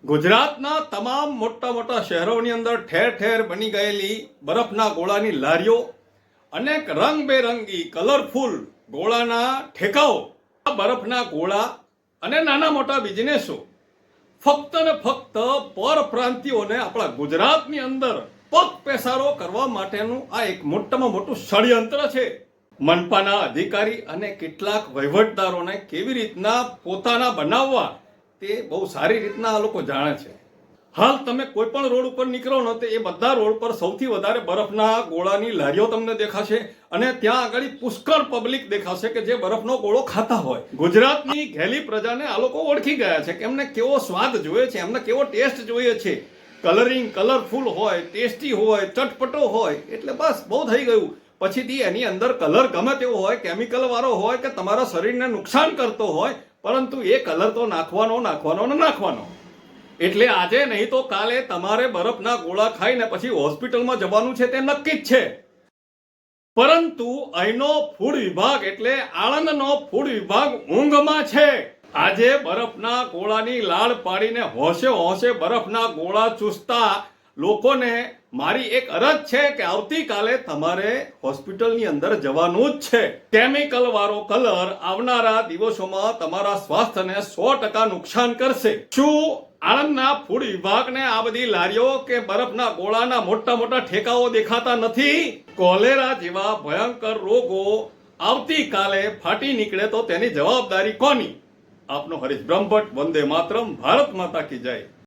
ગુજરાતના તમામ મોટા મોટા શહેરોની અંદર ઠેર ઠેર બની ગયેલી બરફના ગોળાની લારીઓ, અનેક રંગબેરંગી કલરફુલ ગોળાના ઠેકાઓ, આ બરફના ગોળા અને નાના મોટા બિઝનેસો ફક્ત ને ફક્ત પરપ્રાંતિયોને આપણા ગુજરાતની અંદર પગ પેસારો કરવા માટેનું આ એક મોટામાં મોટું ષડયંત્ર છે. મનપાના અધિકારી અને કેટલાક વહીવટદારોને કેવી રીતના પોતાના બનાવવા તે બહુ સારી રીતના આ લોકો જાણે છે. હાલ તમે કોઈ પણ રોડ ઉપર નીકળો ને તો એ બધા રોડ પર સૌથી વધારે બરફના ગોળાની લારીઓ તમને દેખાશે અને ત્યાં આગળ પુષ્કળ પબ્લિક દેખાશે કે જે બરફનો ગોળો ખાતા હોય. ગુજરાતની ઘેલી પ્રજાને આ લોકો ઓળખી ગયા છે કે એમને કેવો સ્વાદ જોઈએ છે, એમને કેવો ટેસ્ટ જોઈએ છે. કલરિંગ કલરફુલ હોય, ટેસ્ટી હોય, ચટપટો હોય, એટલે બસ બહુ થઈ ગયું. પછીથી એની અંદર કલર ગમે તેવો હોય, કેમિકલ વાળો હોય કે તમારા શરીરને નુકસાન કરતો હોય, પરંતુ એ કલર તો નાખવાનો. એટલે આજે નહીં તો કાલે તમારે બરફના ગોળા ખાઈને પછી હોસ્પિટલમાં જવાનું છે તે નક્કી જ છે. પરંતુ અહીંનો ફૂડ વિભાગ એટલે આણંદનો ફૂડ વિભાગ ઊંઘમાં છે. આજે બરફના ગોળાની લાળ પાડીને હોશે હોશે બરફના ગોળા ચૂસતા લોકોને મારી એક અરજ છે કે આવતીકાલે તમારે હોસ્પિટલની અંદર જવાનું જ છે. કેમિકલ વાળો કલર આવનારા દિવસોમાં તમારા સ્વાસ્થ્યને 100% નુકસાન કરશે. શું આણંદના ફૂડ વિભાગને આ બધી લારીઓ કે બરફના ગોળાના મોટા મોટા ઠેકાઓ દેખાતા નથી? કોલેરા જેવા ભયંકર રોગો આવતીકાલે ફાટી નીકળે તો તેની જવાબદારી કોની? આપનો હરીશ બ્રહ્મભટ્ટ. વંદે માતરમ. ભારત માતા કી જય.